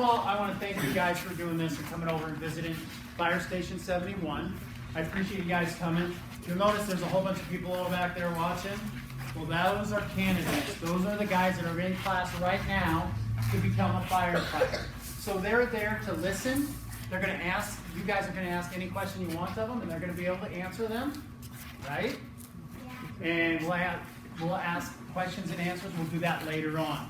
all, I want to thank you guys for doing this and coming over and visiting Fire Station 71. I appreciate you guys coming. You'll notice there's a whole bunch of people over back there watching. Well, those are candidates. Those are the guys that are in class right now to become a firefighter. So they're there to listen. They're going to ask, you guys are going to ask any question you want of them, and they're going to be able to answer them, right? Yeah. And we'll ask questions and answers. We'll do that later on.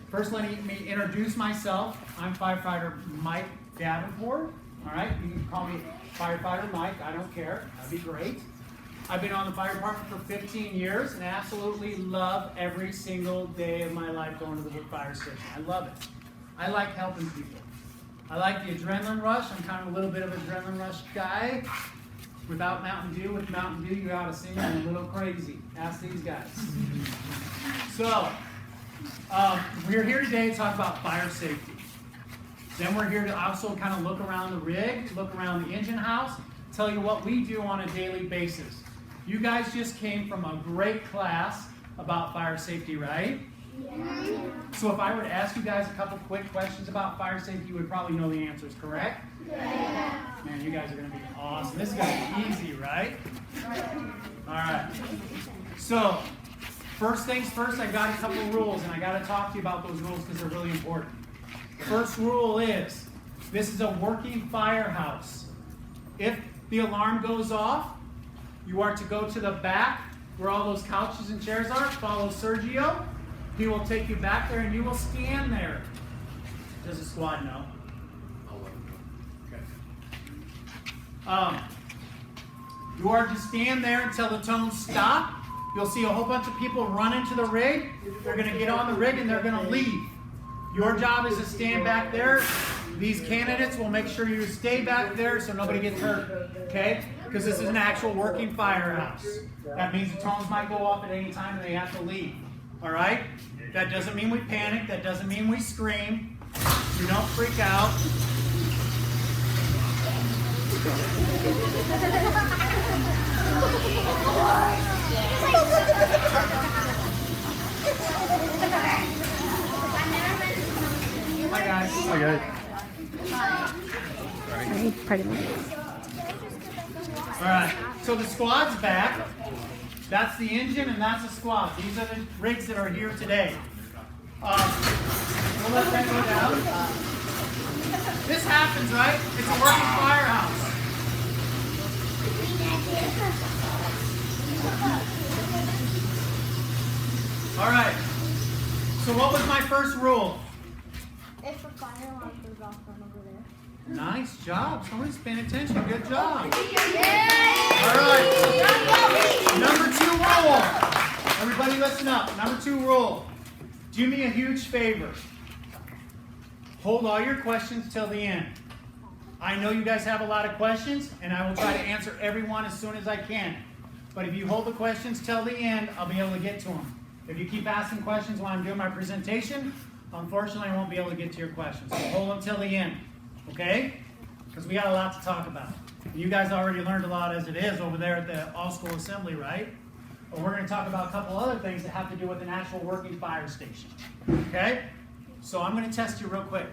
First, let me introduce myself. I'm firefighter Mike Davenport. All right, you can call me Firefighter Mike. I don't care. That'd be great. I've been on the fire department for 15 years and absolutely love every single day of my life going to the fire station. I love it. I like helping people. I like the adrenaline rush. I'm kind of a little bit of an adrenaline rush guy. Without Mountain Dew, with Mountain Dew, you ought to see me. I'm a little crazy. Ask these guys. So, we're here today to talk about fire safety. Then we're here to also kind of look around the rig, look around the engine house, tell you what we do on a daily basis. You guys just came from a great class about fire safety, right? Yeah. So if I were to ask you guys a couple quick questions about fire safety, you would probably know the answers, correct? Yeah. Man, you guys are going to be awesome. This is going to be easy, right? All right. So, first things first, I got a couple of rules, and I got to talk to you about those rules because they're really important. First rule is, this is a working firehouse. If the alarm goes off, you are to go to the back where all those couches and chairs are, follow Sergio. He will take you back there and you will stand there. Does the squad know? I'll let them know. Okay. You are to stand there until the tones stop. You'll see a whole bunch of people run into the rig. They're going to get on the rig and they're going to leave. Your job is to stand back there. These candidates will make sure you stay back there so nobody gets hurt, okay? Because this is an actual working firehouse. That means the tones might go off at any time and they have to leave, all right? That doesn't mean we panic. That doesn't mean we scream. You don't freak out. Hi guys. Hi guys. Pardon me. Alright, so the squad's back. That's the engine and that's the squad. These are the rigs that are here today. We'll let that go down. This happens, right? It's a working firehouse. Alright, so what was my first rule? If a fire alarm goes off from over there. Nice job. Somebody's paying attention. Good job. Yeah. All right. Number 2 rule. Everybody listen up. Number 2 rule. Do me a huge favor. Hold all your questions till the end. I know you guys have a lot of questions, and I will try to answer every one as soon as I can. But if you hold the questions till the end, I'll be able to get to them. If you keep asking questions while I'm doing my presentation, unfortunately, I won't be able to get to your questions. So hold them till the end, okay? Because we got a lot to talk about. You guys already learned a lot as it is over there at the all-school assembly, right? But we're going to talk about a couple other things that have to do with an actual working fire station, okay? So I'm going to test you real quick.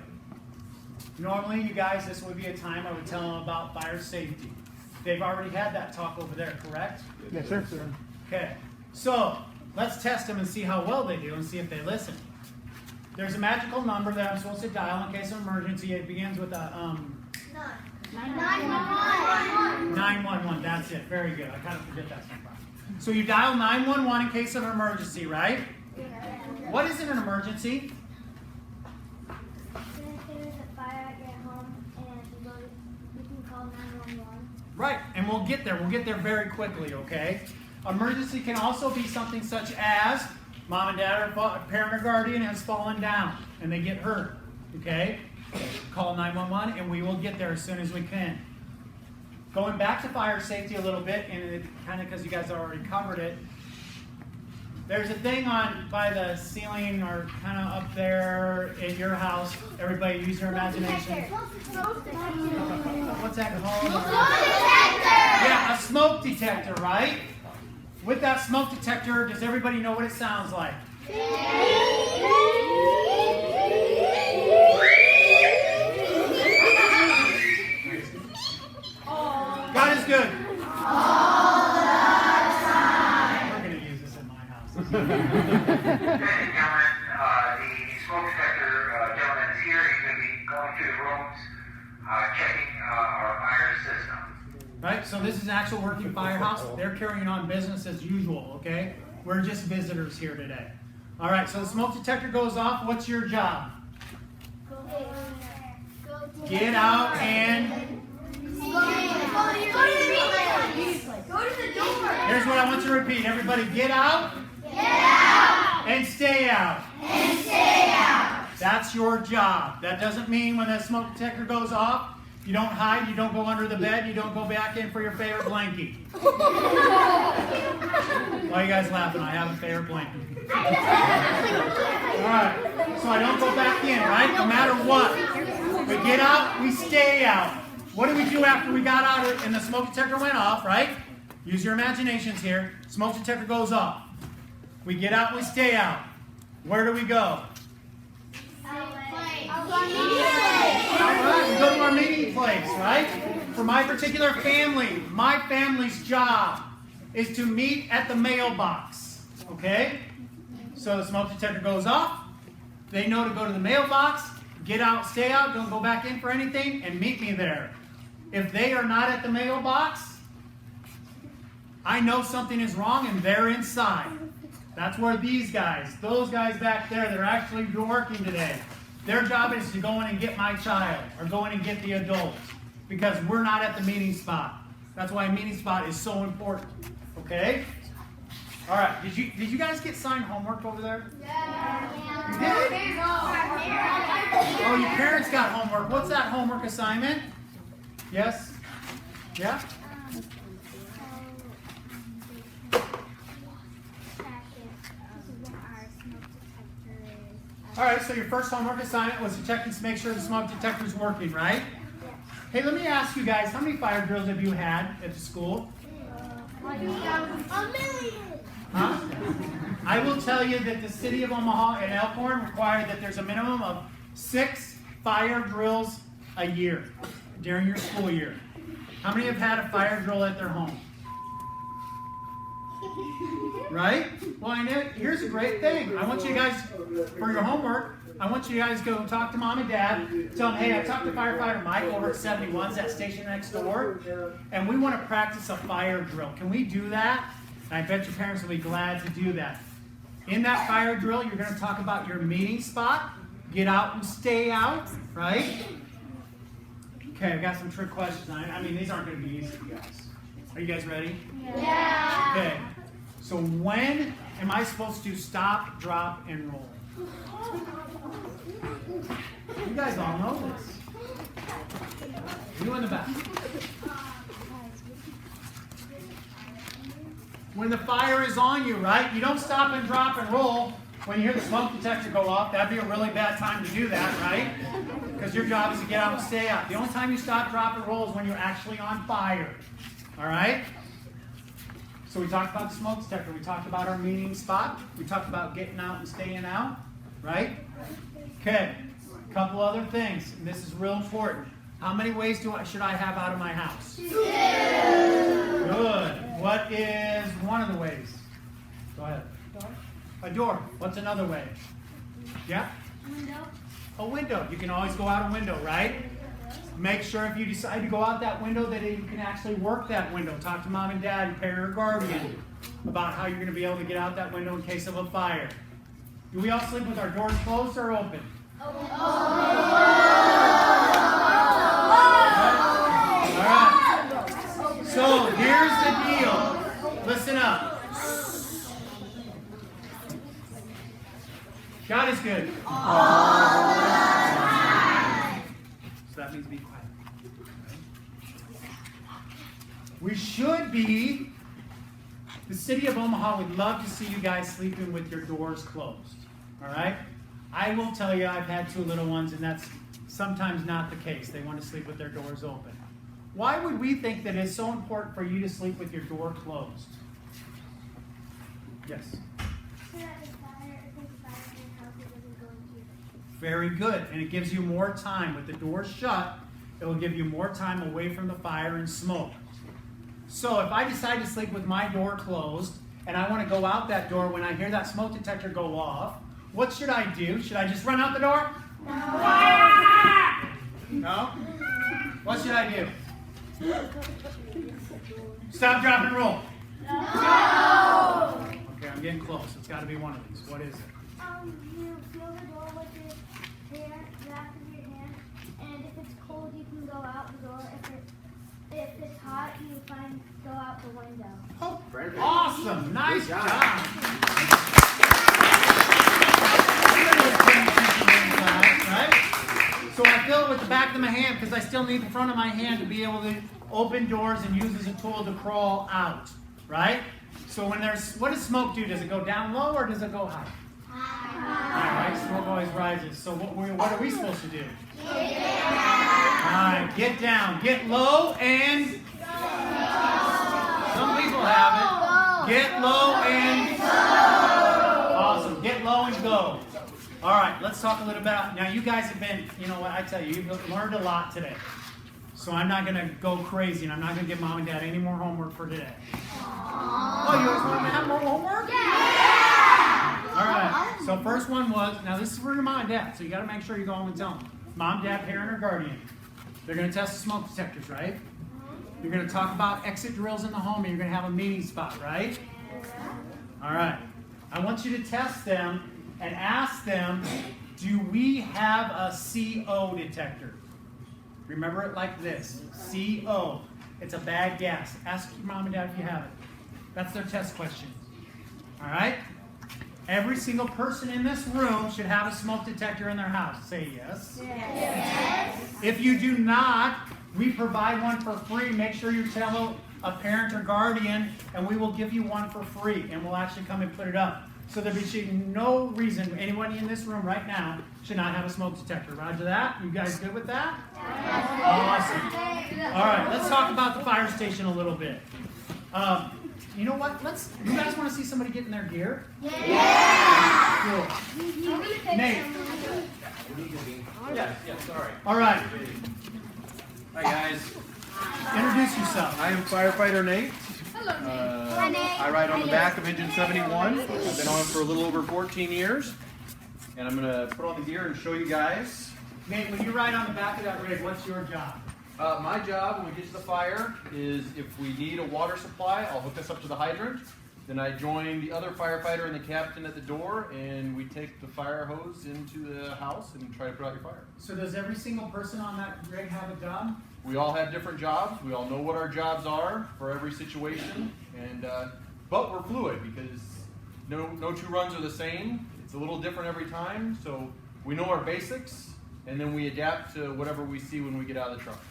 Normally, you guys, this would be a time I would tell them about fire safety. They've already had that talk over there, correct? Yes, sir. Okay, so let's test them and see how well they do and see if they listen. There's a magical number that I'm supposed to dial in case of emergency. It begins with a 911. 911. That's it. Very good. I kind of forget that sometimes. So you dial 911 in case of an emergency, right? What is an emergency? There's a fire at your home and you can call 911. Right, and we'll get there. We'll get there very quickly, okay? Emergency can also be something such as mom and dad or parent or guardian has fallen down and they get hurt, okay? Call 911 and we will get there as soon as we can. Going back to fire safety a little bit, and kind of because you guys already covered it, there's a thing on by the ceiling or kind of up there in your house. Everybody use your imagination. What's that called? Yeah, a smoke detector, right? With that smoke detector, does everybody know what it sounds like? Gentlemen, the smoke detector gentleman is here. He's going to be going through the rooms, checking our fire system. Right, so this is an actual working firehouse. They're carrying on business as usual, okay? We're just visitors here today. All right, so the smoke detector goes off. What's your job? Get out and... Here's what I want you to repeat. Everybody, get out. And stay out. That's your job. That doesn't mean when that smoke detector goes off, you don't hide, you don't go under the bed, you don't go back in for your favorite blankie. Why are you guys laughing? I have a favorite blankie. Alright, so I don't go back in, right? No matter what. We get out, we stay out. What do we do after we got out and the smoke detector went off, right? Use your imaginations here. Smoke detector goes off. We get out, we stay out. Where do we go? Alright, we go to our meeting place, right? For my particular family, my family's job is to meet at the mailbox. Okay? So the smoke detector goes off. They know to go to the mailbox, get out, stay out, don't go back in for anything, and meet me there. If they are not at the mailbox, I know something is wrong and they're inside. That's where these guys, those guys back there, they're actually working today. Their job is to go in and get my child, or go in and get the adult, because we're not at the meeting spot. That's why a meeting spot is so important. Okay? All right. Did you guys get signed homework over there? Yeah. You did? Oh, your parents got homework. What's that homework assignment? Yes? Yeah? All right, so your first homework assignment was to check and make sure the smoke detector is working, right? Hey, let me ask you guys, how many fire drills have you had at the school? A million. Huh? I will tell you that the city of Omaha and Elkhorn require that there's a minimum of 6 fire drills a year during your school year. How many have had a fire drill at their home? Right? Well, I know, here's a great thing. I want you guys, for your homework, I want you guys to go talk to mom and dad. Tell them, hey, I talked to firefighter Mike over at 71's, that station next door, and we want to practice a fire drill. Can we do that? And I bet your parents will be glad to do that. In that fire drill, you're going to talk about your meeting spot, get out and stay out, right? Okay, I've got some trick questions. I mean, these aren't going to be easy for you guys. Are you guys ready? Yeah. Okay. So when am I supposed to stop, drop, and roll? You guys all know this. You in the back. When the fire is on you, right? You don't stop and drop and roll when you hear the smoke detector go off. That'd be a really bad time to do that, right? Because your job is to get out and stay out. The only time you stop, drop, and roll is when you're actually on fire. All right? So we talked about the smoke detector. We talked about our meeting spot. We talked about getting out and staying out, right? Okay. A couple other things, and this is real important. How many ways should I have out of my house? 2. Good. What is one of the ways? Go ahead. A door. What's another way? Yeah? Window. A window. You can always go out a window, right? Make sure if you decide to go out that window that you can actually work that window. Talk to mom and dad, your parent or guardian about how you're going to be able to get out that window in case of a fire. Do we all sleep with our doors closed or open? All right. So here's the deal. Listen up. God is good. So that means be quiet. We should be, the city of Omaha would love to see you guys sleeping with your doors closed. All right? I will tell you I've had 2 little ones, and that's sometimes not the case. They want to sleep with their doors open. Why would we think that it's so important for you to sleep with your door closed? Yes? Very good. And it gives you more time. With the door shut, it will give you more time away from the fire and smoke. So if I decide to sleep with my door closed and I want to go out that door, when I hear that smoke detector go off, what should I do? Should I just run out the door? No? What should I do? Stop, drop, and roll. No! Okay, I'm getting close. It's got to be one of these. What is it? You feel the door with your hand, wrapped in your hand, and if it's cold, you can go out the door. If it's hot, you go out the window. Oh, awesome! Nice job. Right? So I fill it with the back of my hand because I still need the front of my hand to be able to open doors and use as a tool to crawl out. Right? So when what does smoke do? Does it go down low or does it go high? High. Right? Smoke always rises. So what are we supposed to do? Get down. All right, get down. Get low and some people have it. Get low and awesome. Get low and go. All right, let's talk a little about, now you guys have been, you know what, I tell you, you've learned a lot today. So I'm not going to go crazy, and I'm not going to give Mom and Dad any more homework for today. Oh, you guys want to have more homework? Yeah! All right, so first one was, now this is for your mom and dad, so you got to make sure you go home and tell them. Mom, dad, parent, or guardian. They're going to test the smoke detectors, right? You're going to talk about exit drills in the home, and you're going to have a meeting spot, right? All right. I want you to test them and ask them, do we have a CO detector? Remember it like this, CO. It's a bad gas. Ask your mom and dad if you have it. That's their test question. All right? Every single person in this room should have a smoke detector in their house. Say yes. Yes. If you do not, we provide one for free. Make sure you tell a parent or guardian, and we will give you one for free, and we'll actually come and put it up. So there should be no reason anybody in this room right now should not have a smoke detector. Roger that? You guys good with that? Awesome. All right, let's talk about the fire station a little bit. You know what? You guys want to see somebody get in their gear? Yeah. Cool. Nate. Yeah, sorry. All right. Hi guys. Introduce yourself. I am firefighter Nate. I ride on the back of Engine 71. I've been on it for a little over 14 years. And I'm going to put on the gear and show you guys. Nate, when you ride on the back of that rig, what's your job? My job when we get to the fire is if we need a water supply, I'll hook us up to the hydrant. Then I join the other firefighter and the captain at the door, and we take the fire hose into the house and try to put out your fire. So does every single person on that rig have a job? We all have different jobs. We all know what our jobs are for every situation, and but we're fluid because no two runs are the same. It's a little different every time, so we know our basics, and then we adapt to whatever we see when we get out of the truck.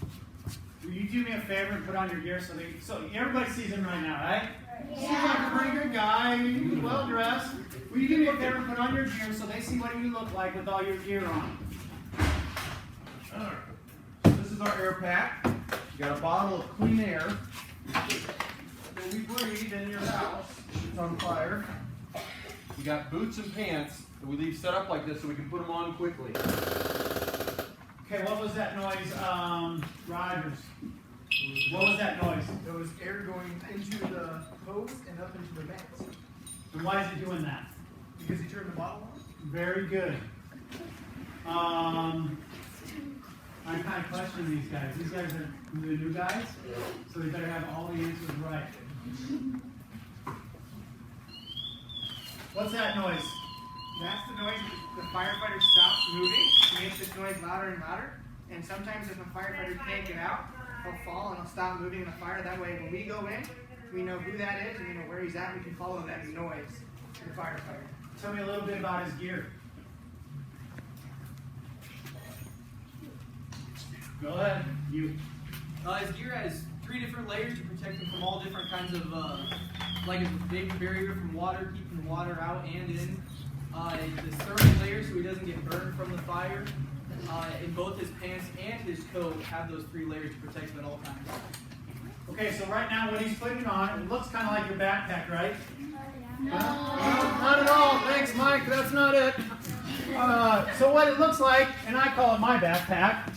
Will you do me a favor and put on your gear so everybody sees him right now, right? Yeah. Seems like a pretty good guy, well dressed. Will you do me a favor and put on your gear so they see what you look like with all your gear on? All right. So this is our air pack. You got a bottle of clean air that we breathe in your house. It's on fire. You got boots and pants that we leave set up like this so we can put them on quickly. Okay, what was that noise, Rogers? What was that noise? There was air going into the hose and up into the vents. And why is it doing that? Because he turned the bottle on? Very good. I'm kind of questioning these guys. These guys are the new guys, so they better have all the answers right. What's that noise? That's the noise the firefighter stops moving. It makes this noise louder and louder. And sometimes if a firefighter can't get out, he'll fall and he'll stop moving in the fire. That way when we go in, we know who that is and we know where he's at. We can follow that noise to the firefighter. Tell me a little bit about his gear. Go ahead. You. His gear has 3 different layers to protect him from all different kinds of, like a big barrier from water, keeping the water out and in. The thermal layer so he doesn't get burned from the fire. In both his pants and his coat have those 3 layers to protect him at all times. Okay, so right now what he's putting on, it looks kind of like your backpack, right? No. Not at all. Thanks, Mike. That's not it. So what it looks like, and I call it my backpack.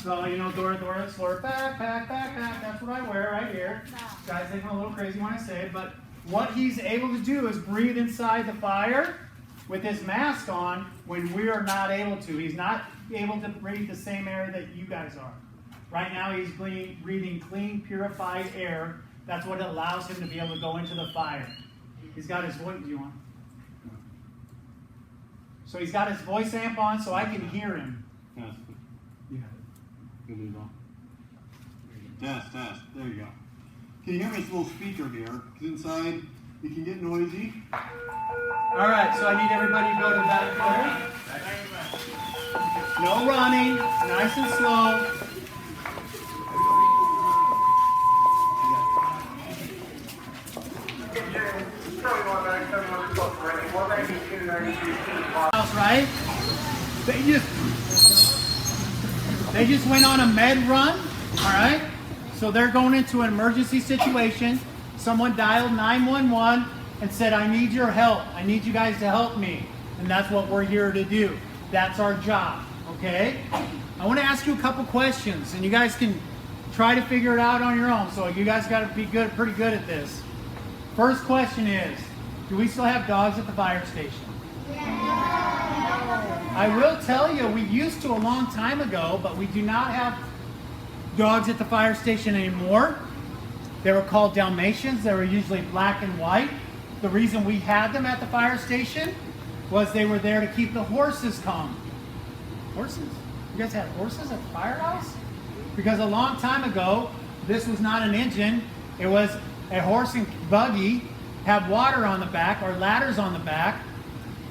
So, you know, Dora Explorer, backpack. That's what I wear right here. Guys think I'm a little crazy when I say it, but what he's able to do is breathe inside the fire with his mask on when we are not able to. He's not able to breathe the same air that you guys are. Right now he's breathing clean, purified air. That's what allows him to be able to go into the fire. He's got his voice, do you want? So he's got his voice amp on so I can hear him. Test. Good as well. Test. There you go. Can you hear this little speaker here? Because inside it can get noisy. All right, so I need everybody to go to that corner. No running, nice and slow. Right? They just went on a med run, all right? So they're going into an emergency situation. Someone dialed 911 and said, I need your help. I need you guys to help me. And that's what we're here to do. That's our job, okay? I want to ask you a couple questions, and you guys can try to figure it out on your own. So you guys got to be pretty good at this. First question is, do we still have dogs at the fire station? I will tell you, we used to a long time ago, but we do not have dogs at the fire station anymore. They were called Dalmatians. They were usually black and white. The reason we had them at the fire station was they were there to keep the horses calm. Horses? You guys had horses at the firehouse? Because a long time ago, this was not an engine. It was a horse and buggy, had water on the back or ladders on the back.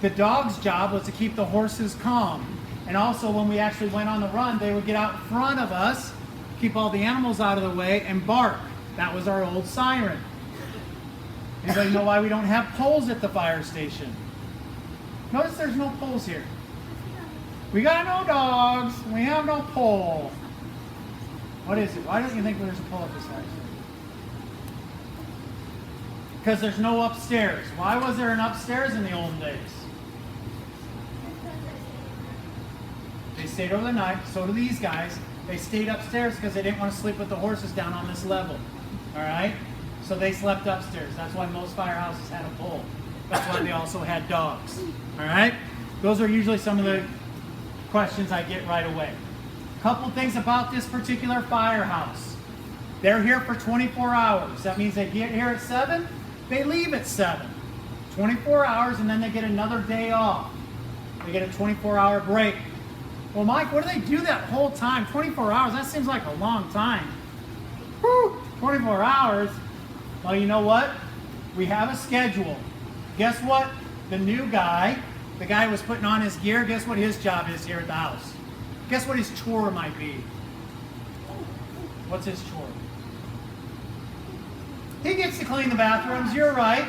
The dog's job was to keep the horses calm. And also when we actually went on the run, they would get out in front of us, keep all the animals out of the way, and bark. That was our old siren. Anybody know why we don't have poles at the fire station? Notice there's no poles here. We got no dogs. We have no pole. What is it? Why don't you think there's a pole at this house? Because there's no upstairs. Why was there an upstairs in the old days? They stayed over the night. So do these guys. They stayed upstairs because they didn't want to sleep with the horses down on this level. All right? So they slept upstairs. That's why most firehouses had a pole. That's why they also had dogs. All right? Those are usually some of the questions I get right away. Couple things about this particular firehouse. They're here for 24 hours. That means they get here at 7, they leave at 7. 24 hours, and then they get another day off. They get a 24-hour break. Well, Mike, what do they do that whole time? 24 hours? That seems like a long time. Whew, 24 hours? Well, you know what? We have a schedule. Guess what? The new guy, the guy who was putting on his gear, guess what his job is here at the house? Guess what his chore might be? What's his chore? He gets to clean the bathrooms, you're right.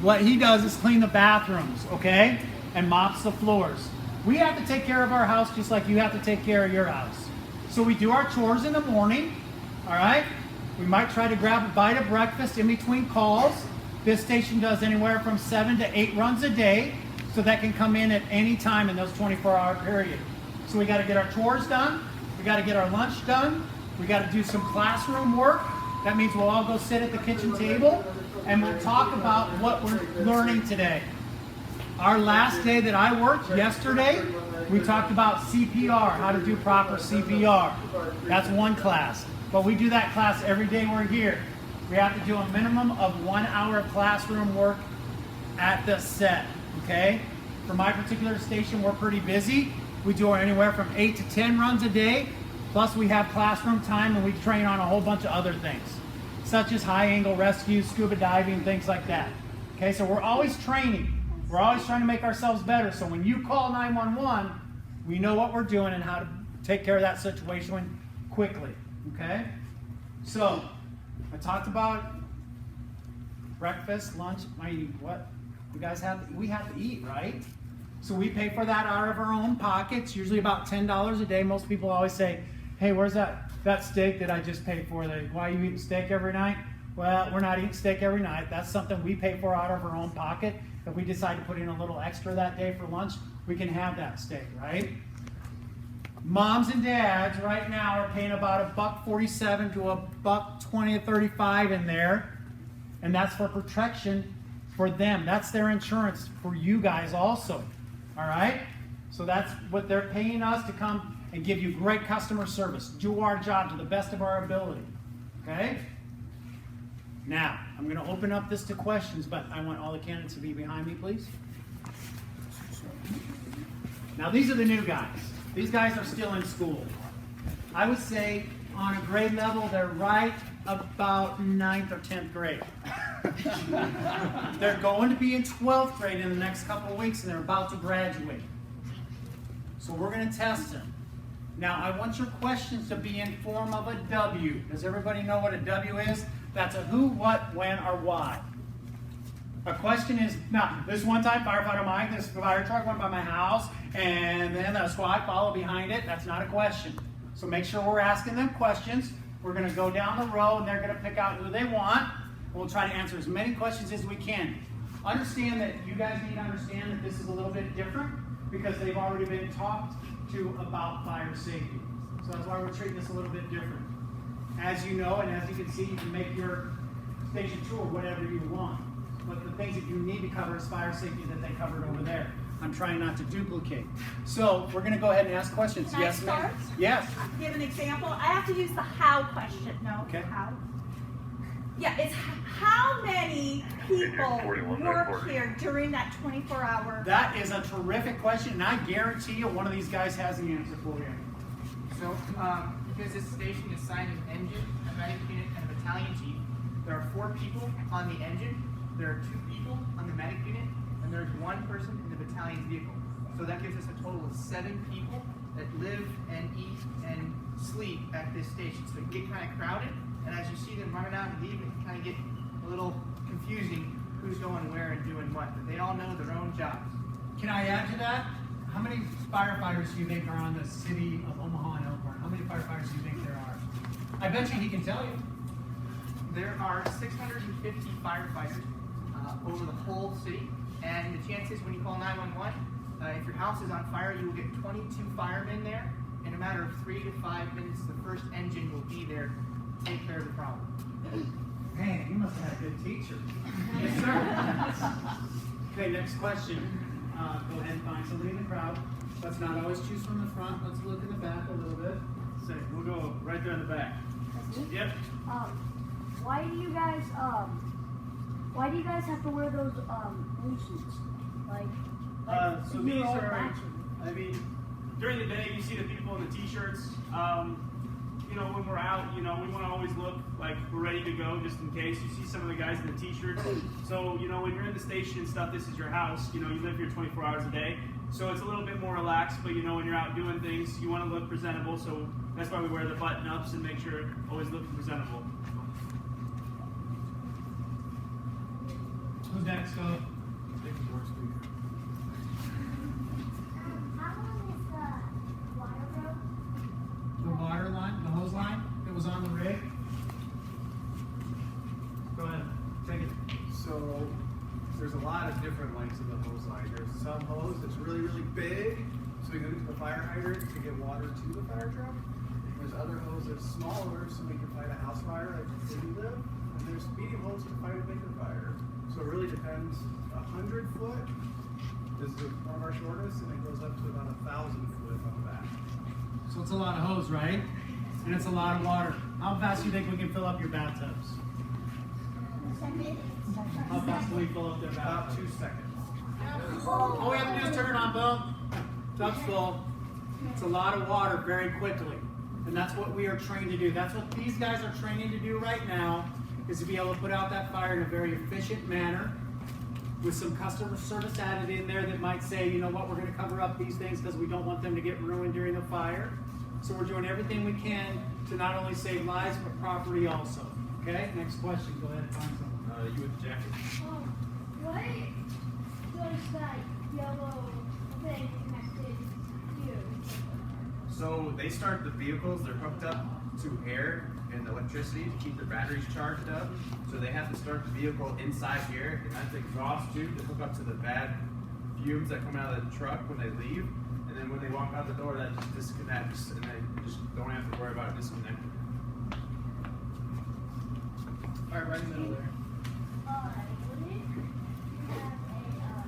What he does is clean the bathrooms, okay? And mops the floors. We have to take care of our house just like you have to take care of your house. So we do our chores in the morning, all right? We might try to grab a bite of breakfast in between calls. This station does anywhere from 7 to 8 runs a day, so that can come in at any time in those 24-hour period. So we got to get our chores done. We got to get our lunch done. We got to do some classroom work. That means we'll all go sit at the kitchen table and we'll talk about what we're learning today. Our last day that I worked, yesterday, we talked about CPR, how to do proper CPR. That's one class. But we do that class every day we're here. We have to do a minimum of 1 hour of classroom work at the set, okay? For my particular station, we're pretty busy. We do anywhere from 8 to 10 runs a day, plus we have classroom time and we train on a whole bunch of other things, such as high angle rescue, scuba diving, things like that. Okay, so we're always training. We're always trying to make ourselves better. So when you call 911, we know what we're doing and how to take care of that situation quickly, okay? So, I talked about breakfast, lunch, what? You guys we have to eat, right? So we pay for that out of our own pockets, usually about $10 a day. Most people always say, hey, where's that steak that I just paid for? Why are you eating steak every night? Well, we're not eating steak every night. That's something we pay for out of our own pocket. If we decide to put in a little extra that day for lunch, we can have that steak, right? Moms and dads right now are paying about $1.47 to $1.20 to $1.35 in there, and that's for protection for them. That's their insurance for you guys also. All right? So that's what they're paying us to come and give you great customer service. Do our job to the best of our ability. Okay? Now, I'm going to open up this to questions, but I want all the candidates to be behind me, please. Now, these are the new guys. These guys are still in school. I would say on a grade level, they're right about 9th or 10th grade. They're going to be in 12th grade in the next couple of weeks, and they're about to graduate. So we're going to test them. Now, I want your questions to be in form of a W. Does everybody know what a W is? That's a who, what, when, or why. A question is, now, this one time, firefighter Mike, this fire truck went by my house, and then a squad followed behind it. That's not a question. So make sure we're asking them questions. We're going to go down the row, and they're going to pick out who they want. We'll try to answer as many questions as we can. Understand that you guys need to understand that this is a little bit different because they've already been talked to about fire safety. So that's why we're treating this a little bit different. As you know, and as you can see, you can make your station tour whatever you want. But the things that you need to cover is fire safety that they covered over there. I'm trying not to duplicate. So we're going to go ahead and ask questions. Can Yes, I ma'am. start? Yes. Give an example. I have to use the how question. No, Okay. how. Yeah, it's how many people work here during that 24-hour. That is a terrific question, and I guarantee you one of these guys has the answer for you. So, because this station is assigned an engine, a medic unit, and a battalion chief, there are 4 people on the engine, there are 2 people on the medic unit, and there's 1 person in the battalion's vehicle. So that gives us a total of 7 people that live and eat and sleep at this station. So it can get kind of crowded, and as you see them running out and leaving, it can kind of get a little confusing who's going where and doing what. But they all know their own jobs. Can I add to that? How many firefighters do you think are on the city of Omaha and Elkhorn? How many firefighters do you think there are? I bet you he can tell you. There are 650 firefighters over the whole city, and the chances when you call 911, if your house is on fire, you will get 22 firemen there. In a matter of 3 to 5 minutes, the first engine will be there to take care of the problem. Man, you must have had a good teacher. Yes, sir. Okay, next question. Go ahead and find somebody in the crowd. Let's not always choose from the front. Let's look in the back a little bit. Say, we'll go right there in the back. Yep. Why do you guys have to wear those blue suits? So these are, I mean, during the day you see the people in the t-shirts. You know, when we're out, you know, we want to always look like we're ready to go just in case. You see some of the guys in the t-shirts. So, you know, when you're in the station and stuff, this is your house. You know, you live here 24 hours a day. So it's a little bit more relaxed, but you know, when you're out doing things, you want to look presentable. So that's why we wear the button-ups and make sure it always looks presentable. Who's next? Go. How long is the water road? The water line, the hose line that was on the rig. Go ahead, take it. So there's a lot of different lengths of the hose line. There's some hose that's really, really big, so we go to the fire hydrant to get water to the fire truck. There's other hose that's smaller, so we can fight a house fire like the city live. And there's medium hose to fight a bigger fire. So it really depends. 100 foot is one of our shortest, and it goes up to about 1,000 foot on the back. So it's a lot of hose, right? And it's a lot of water. How fast do you think we can fill up your bathtubs? How fast can we fill up their About bathtubs? 2 seconds. All we have to do is turn it on, boom. Tub's full. It's a lot of water very quickly. And that's what we are trained to do. That's what these guys are training to do right now, is to be able to put out that fire in a very efficient manner with some customer service added in there that might say, you know what, we're going to cover up these things because we don't want them to get ruined during the fire. So we're doing everything we can to not only save lives, but property also. Okay, next question. Go ahead and find someone. You with the jacket. What does that yellow thing connected to? So they start the vehicles, they're hooked up to air and electricity to keep their batteries charged up. So they have to start the vehicle inside here, and that's the exhaust tube to hook up to the bad fumes that come out of the truck when they leave. And then when they walk out the door, that just disconnects, and they just don't have to worry about it disconnecting. All right, right in the middle there. Would it have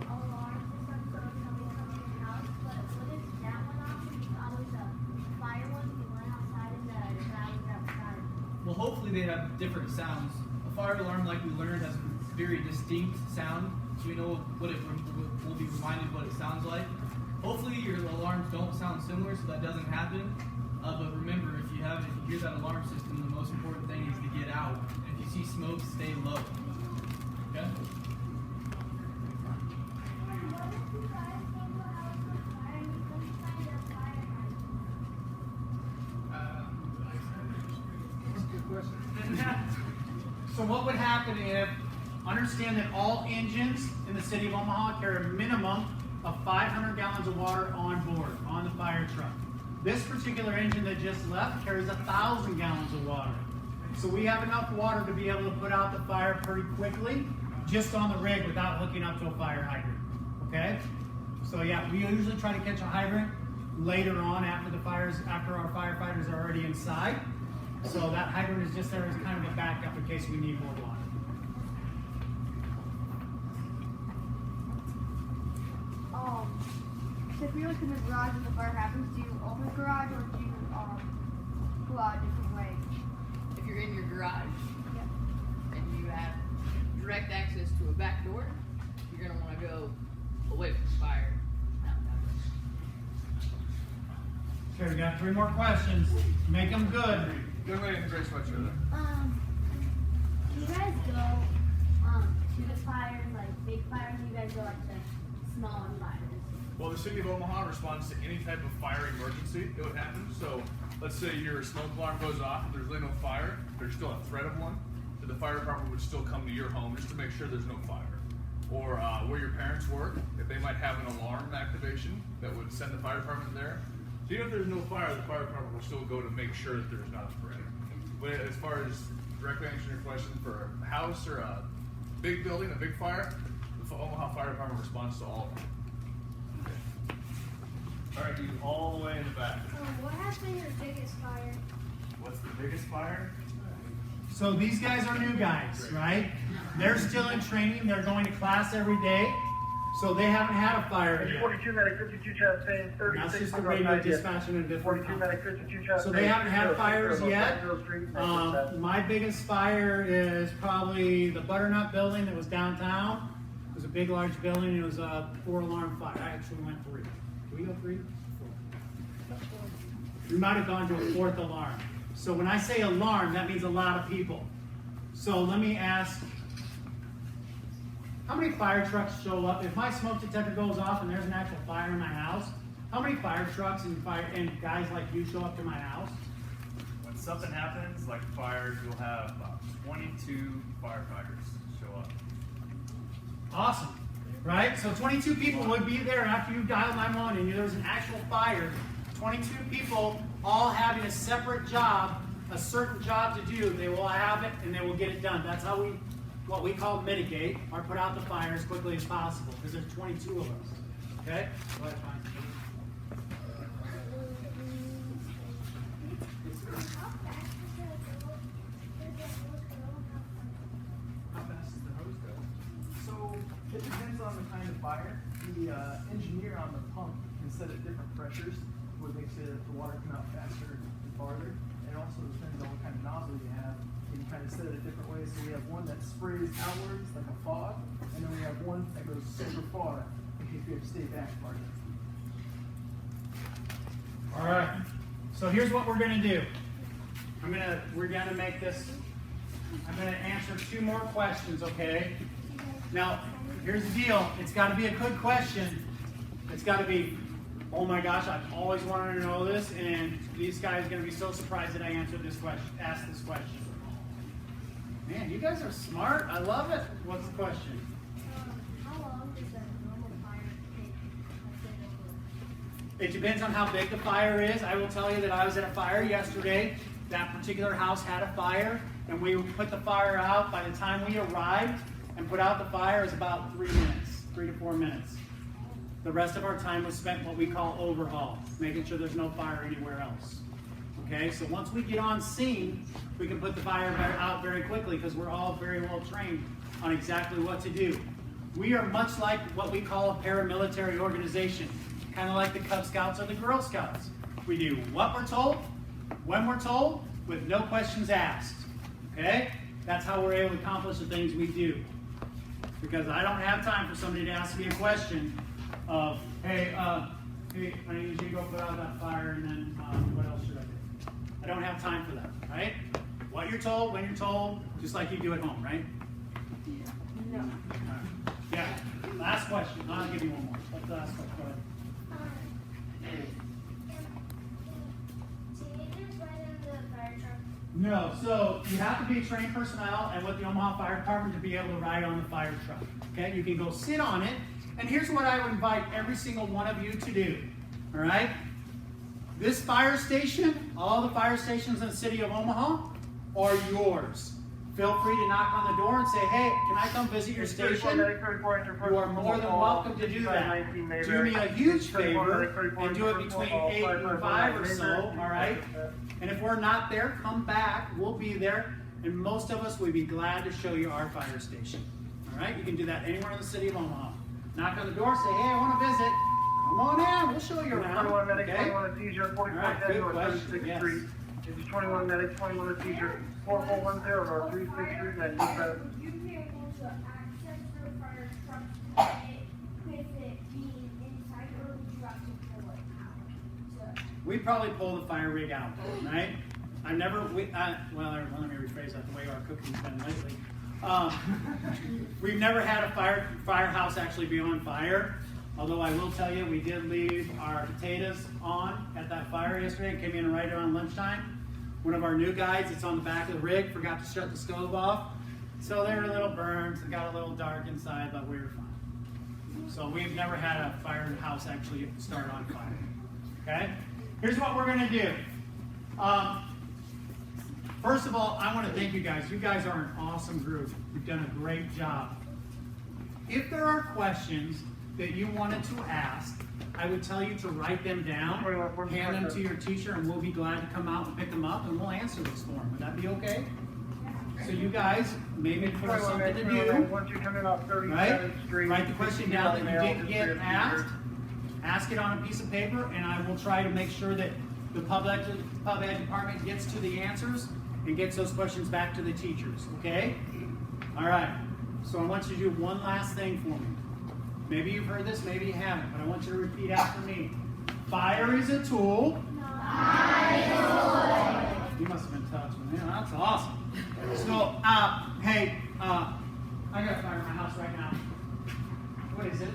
a alarm system so if somebody comes in your house, but what if that went off and it's always a fire one, you went outside and the guy was outside? Well, hopefully they have different sounds. A fire alarm, like we learned, has a very distinct sound, so we know what it will be reminded what it sounds like. Hopefully your alarms don't sound similar, so that doesn't happen. But remember, if you hear that alarm system, the most important thing is to get out. And if you see smoke, stay low. Okay? What if you guys go to a house on fire and you couldn't find a fire hydrant? That's a good question. So what would happen if, understand that all engines in the city of Omaha carry a minimum of 500 gallons of water on board, on the fire truck. This particular engine that just left carries 1,000 gallons of water. So we have enough water to be able to put out the fire pretty quickly, just on the rig without hooking up to a fire hydrant, okay? So yeah, we usually try to catch a hydrant later on after our firefighters are already inside. So that hydrant is just there as kind of a backup in case we need more water. So if you're like in the garage and the fire happens, do you open the garage or do you go out a different way? If you're in your garage Yep. and you have direct access to a back door, you're gonna want to go away from the fire. Okay, we got 3 more questions. Make them good. Good way to gray sweatshirt there. Do you guys go to the fires, like big fires, or you guys go like to smaller fires? Well, the city of Omaha responds to any type of fire emergency that would happen. So let's say your smoke alarm goes off, there's really no fire, there's still a threat of one, so the fire department would still come to your home just to make sure there's no fire. Or where your parents work, if they might have an alarm activation that would send the fire department there. So even if there's no fire, the fire department will still go to make sure that there's not a threat. But as far as directly answering your question, for a house or a big building, a big fire, the Omaha Fire Department responds to all of them. All right, you all the way in the back. What has been your biggest fire? What's the biggest fire? So these guys are new guys, right? They're still in training. They're going to class every day. So they haven't had a fire yet. 42 medic 52 Chastain, 36. That's just the radio dispatching and different. 42 medic 52 Chastain. So they haven't had fires yet. My biggest fire is probably the Butternut building that was downtown. It was a big, large building. It was a 4-alarm fire. I actually went 3. Did we go 3? 4. We might have gone to a 4th alarm. So when I say alarm, that means a lot of people. So let me ask, how many fire trucks show up? If my smoke detector goes off and there's an actual fire in my house, how many fire trucks and guys like you show up to my house? When something happens, like fires, you'll have about 22 firefighters show up. Awesome, right? So 22 people would be there after you dial 911 and there's an actual fire. 22 people all having a separate job, a certain job to do. They will have it and they will get it done. That's how what we call mitigate, or put out the fire as quickly as possible, because there's 22 of us. Okay? Go ahead, fine. How fast does the hose go? So it depends on the kind of fire. The engineer on the pump can set at different pressures, what makes the water come out faster and farther. And also depends on what kind of nozzle you have. You can kind of set it a different way. So we have one that sprays outwards like a fog, and then we have one that goes super far in case we have to stay back farther. All right. So here's what we're gonna do. We're gonna make this. I'm gonna answer 2 more questions, okay? Now, here's the deal. It's got to be a good question. It's got to be, oh my gosh, I've always wanted to know this, and these guys are gonna be so surprised that I answered this question. Asked this question. Man, you guys are smart. I love it. What's the question? How long does a normal fire take? It depends on how big the fire is. I will tell you that I was at a fire yesterday. That particular house had a fire, and we put the fire out. By the time we arrived and put out the fire, it was about 3 minutes, 3 to 4 minutes. The rest of our time was spent what we call overhaul, making sure there's no fire anywhere else. Okay, so once we get on scene, we can put the fire out very quickly because we're all very well trained on exactly what to do. We are much like what we call a paramilitary organization, kind of like the Cub Scouts or the Girl Scouts. We do what we're told, when we're told, with no questions asked. Okay? That's how we're able to accomplish the things we do. Because I don't have time for somebody to ask me a question of, hey, I need you to go put out that fire, and then what else should I do? I don't have time for that, right? What you're told, when you're told, just like you do at home, right? No. Right. Yeah. Last question. I'll give you one more. What's the last question? Go ahead. Teenagers ride in the fire truck? No, so you have to be trained personnel and with the Omaha Fire Department to be able to ride on the fire truck. Okay, you can go sit on it, and here's what I would invite every single one of you to do. All right, this fire station, all the fire stations in the city of Omaha, are yours. Feel free to knock on the door and say, hey, can I come visit your station? You are more than welcome to do that. Do me a huge favor and do it between 8 and 5 or so, all right? And if we're not there, come back. We'll be there. And most of us would be glad to show you our fire station. All right? You can do that anywhere in the city of Omaha. Knock on the door, say, hey, I want to visit. Come on in. We'll show you around. Okay? All right, good question. Yes. It's 21 medics, 21 a seizure, 4410 or 363 that Would you be able to access the fire truck with it being inside, or would you have to pull it out? We'd probably pull the fire rig out, right? I've never, let me rephrase that the way our cooking's been lately. We've never had a firehouse actually be on fire. Although I will tell you, we did leave our potatoes on at that fire yesterday. It came in right around lunchtime. One of our new guys, it's on the back of the rig, forgot to shut the stove off. So they were a little burned, it got a little dark inside, but we were fine. So we've never had a firehouse actually start on fire. Okay? Here's what we're gonna do. First of all, I want to thank you guys. You guys are an awesome group. You've done a great job. If there are questions that you wanted to ask, I would tell you to write them down, hand them to your teacher, and we'll be glad to come out and pick them up, and we'll answer those for them. Would that be okay? So you guys, maybe for something to do, right? Write the question down that you didn't get asked, ask it on a piece of paper, and I will try to make sure that the pub ed department gets to the answers and gets those questions back to the teachers, okay? All right, so I want you to do one last thing for me. Maybe you've heard this, maybe you haven't, but I want you to repeat after me. Fire is a tool. You must have been touched. Man, that's awesome. So, hey, I got a fire in my house right now. What is it?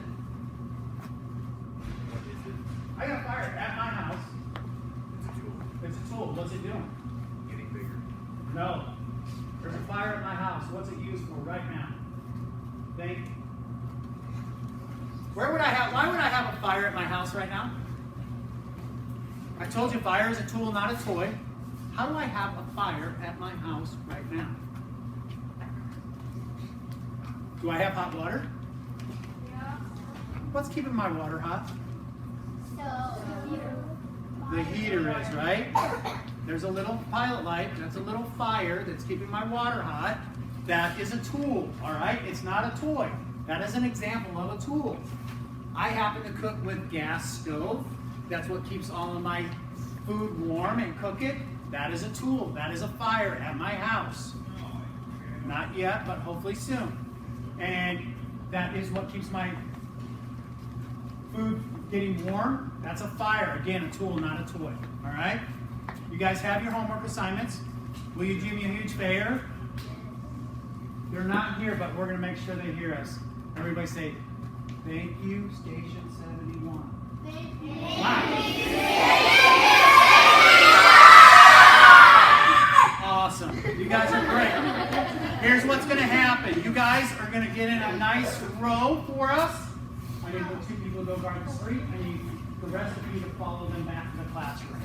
I got a fire at my house. It's a tool. What's it doing? Getting bigger. No. There's a fire at my house. What's it used for right now? Think. Why would I have a fire at my house right now? I told you fire is a tool, not a toy. How do I have a fire at my house right now? Do I have hot water? Yeah. What's keeping my water hot? So, The heater is, right? There's a little pilot light, that's a little fire that's keeping my water hot. That is a tool, all right? It's not a toy. That is an example of a tool. I happen to cook with gas stove. That's what keeps all of my food warm and cook it. That is a tool. That is a fire at my house. Not yet, but hopefully soon. And that is what keeps my food getting warm. That's a fire. Again, a tool, not a toy. All right? You guys have your homework assignments. Will you do me a huge favor? They're not here, but we're going to make sure they hear us. Everybody say, thank you, Station 71. thank you. Awesome. You guys are great. Here's what's going to happen. You guys are going to get in a nice row for us. I need the 2 people to go guard the street. I need the rest of you to follow them back to the classroom.